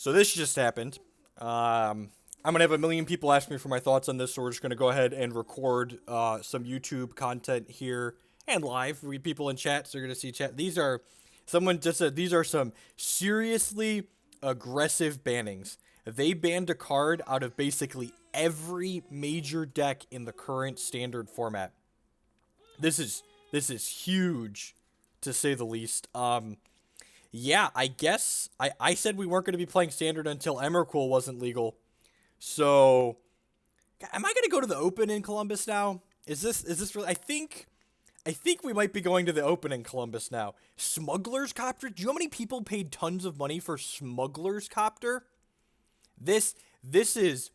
So this just happened. I'm gonna have a million people ask me for my thoughts on this, so we're just gonna go ahead and record some YouTube content here and live. We people in chat, so you're gonna see chat. These are someone just said these are some seriously aggressive bannings. They banned a card out of basically every major deck in the current standard format. This is huge, to say the least. Yeah, I guess I said we weren't going to be playing standard until Emrakul wasn't legal. So, am I going to go to the Open in Columbus now? Is this really? I think we might be going to the Open in Columbus now. Smuggler's Copter. Do you know how many people paid tons of money for Smuggler's Copter? This this is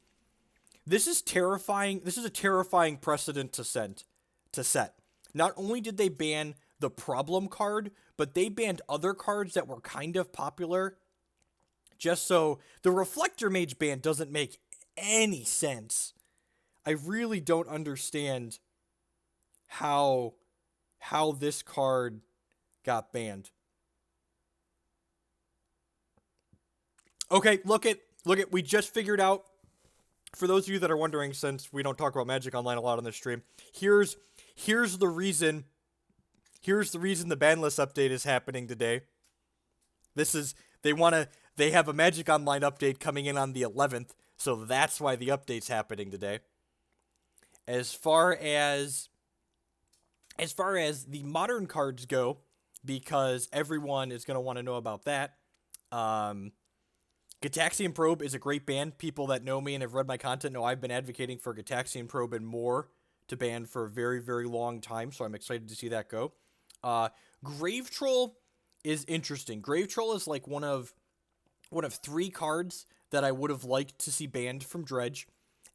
this is terrifying. This is a terrifying precedent to set. Not only did they ban the problem card, but they banned other cards that were kind of popular. Just so the Reflector Mage ban doesn't make any sense. I really don't understand how this card got banned. Okay, look at we just figured out, for those of you that are wondering, since we don't talk about Magic Online a lot on this stream, here's here's the reason here's the reason the ban list update is happening today. This is they have a Magic Online update coming in on the 11th, so that's why the update's happening today. As far as the modern cards go, because everyone is going to want to know about that. Gataxian Probe is a great ban. People that know me and have read my content know I've been advocating for Gataxian Probe and more to ban for a very, very long time, so I'm excited to see that go. Grave Troll is interesting. Grave Troll is like one of three cards that I would have liked to see banned from Dredge.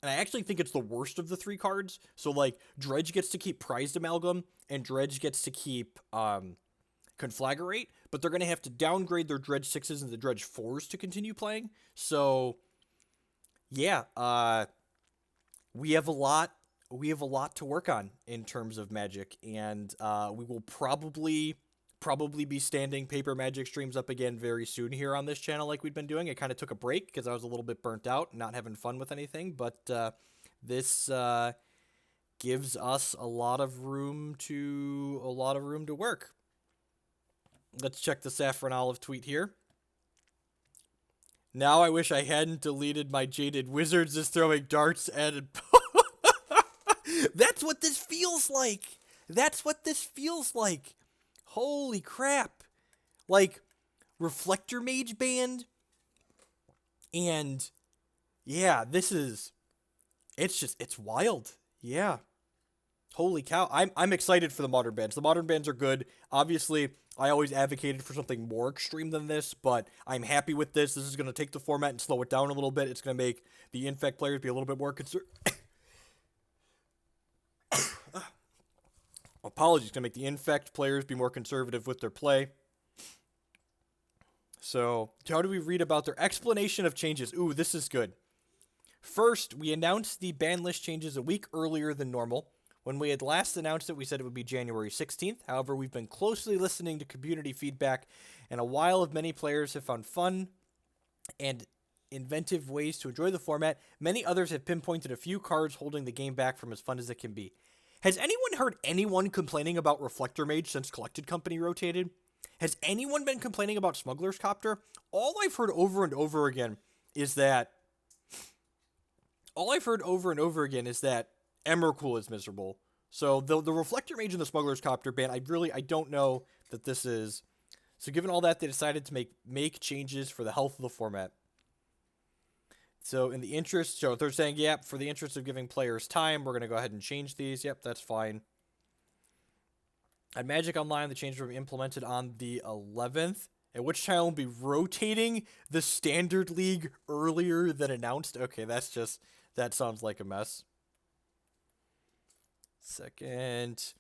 And I actually think it's the worst of the three cards. So, like, Dredge gets to keep Prized Amalgam, and Dredge gets to keep Conflagrate, but they're going to have to downgrade their Dredge 6s into Dredge 4s to continue playing. So, yeah, we have a lot to work on in terms of Magic, and we will probably be standing Paper Magic streams up again very soon here on this channel like we've been doing. I kind of took a break because I was a little bit burnt out, not having fun with anything, but this gives us a lot of room to work. Let's check the Saffron Olive tweet here. Now I wish I hadn't deleted my Jaded Wizards is throwing darts at That's what this feels like. That's what this feels like. Holy crap. Like, Reflector Mage banned. And, yeah, it's wild. Yeah. Holy cow. I'm excited for the modern bans. The modern bans are good. Obviously, I always advocated for something more extreme than this, but I'm happy with this. This is going to take the format and slow it down a little bit. It's going to make the Infect players be a little bit more concerned. Apologies, going to make the Infect players be more conservative with their play. So, how do we read about their explanation of changes? Ooh, this is good. First, we announced the ban list changes a week earlier than normal. When we had last announced it, we said it would be January 16th. However, we've been closely listening to community feedback, and while many players have found fun and inventive ways to enjoy the format, many others have pinpointed a few cards holding the game back from as fun as it can be. Has anyone heard anyone complaining about Reflector Mage since Collected Company rotated? Has anyone been complaining about Smuggler's Copter? All I've heard over and over again is that Emrakul is miserable. So the Reflector Mage and the Smuggler's Copter ban, I don't know that this is. So given all that, they decided to make changes for the health of the format. So they're saying, yep, for the interest of giving players time, we're going to go ahead and change these. Yep, that's fine. At Magic Online, the changes will be implemented on the 11th, at which time we'll be rotating the Standard League earlier than announced. Okay, that sounds like a mess. Second,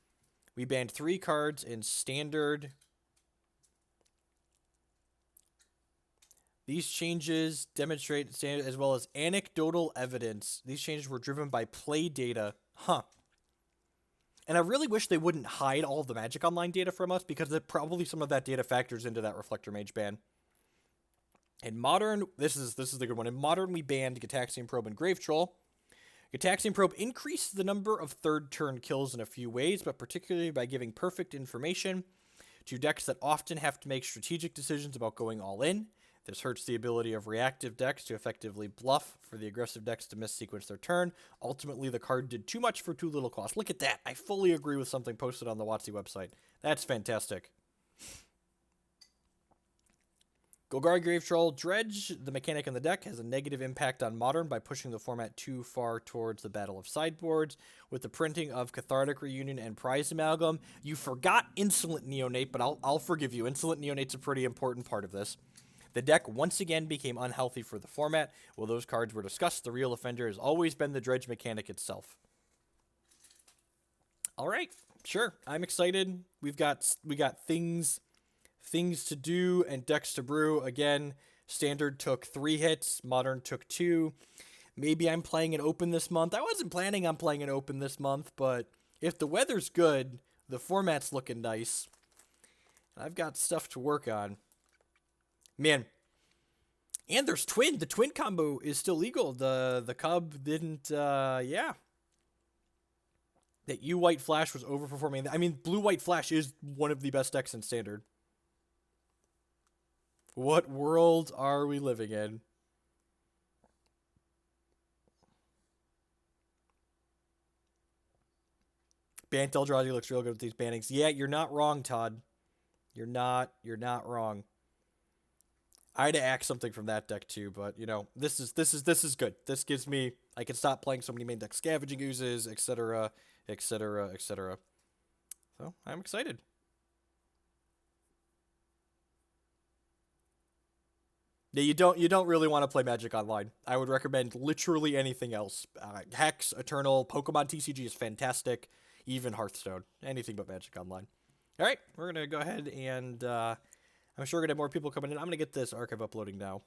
we banned 3 cards in Standard. These changes demonstrate standard as well as anecdotal evidence. These changes were driven by play data. Huh. And I really wish they wouldn't hide all of the Magic Online data from us, because probably some of that data factors into that Reflector Mage ban. In Modern, this is the good one. In Modern, we banned Gitaxian Probe and Grave Troll. Gitaxian Probe increased the number of third turn kills in a few ways, but particularly by giving perfect information to decks that often have to make strategic decisions about going all in. This hurts the ability of reactive decks to effectively bluff for the aggressive decks to missequence their turn. Ultimately, the card did too much for too little cost. Look at that. I fully agree with something posted on the WotC website. That's fantastic. Golgari Grave Troll. Dredge, the mechanic in the deck, has a negative impact on Modern by pushing the format too far towards the Battle of Sideboards. With the printing of Cathartic Reunion and Prize Amalgam, you forgot Insolent Neonate, but I'll forgive you. Insolent Neonate's a pretty important part of this. The deck once again became unhealthy for the format. While those cards were discussed, the real offender has always been the Dredge mechanic itself. All right, sure. I'm excited. We got things to do and decks to brew. Again, Standard took 3 hits, Modern took 2. Maybe I'm playing an Open this month. I wasn't planning on playing an Open this month, but if the weather's good, the format's looking nice, I've got stuff to work on. Man, and there's Twin. The Twin combo is still legal. The Cub didn't, yeah. That U-White Flash was overperforming. I mean, Blue-White Flash is one of the best decks in Standard. What world are we living in? Bant Eldrazi looks real good with these bannings. Yeah, you're not wrong, Todd. You're not wrong. I'd axe something from that deck too, but you know, this is good. This gives me, I can stop playing so many main deck Scavenging Oozes, etc., etc., etc. So I'm excited. Yeah, you don't really want to play Magic Online. I would recommend literally anything else. Hex, Eternal, Pokemon TCG is fantastic. Even Hearthstone. Anything but Magic Online. All right, we're gonna go ahead and I'm sure we're gonna have more people coming in. I'm gonna get this archive uploading now.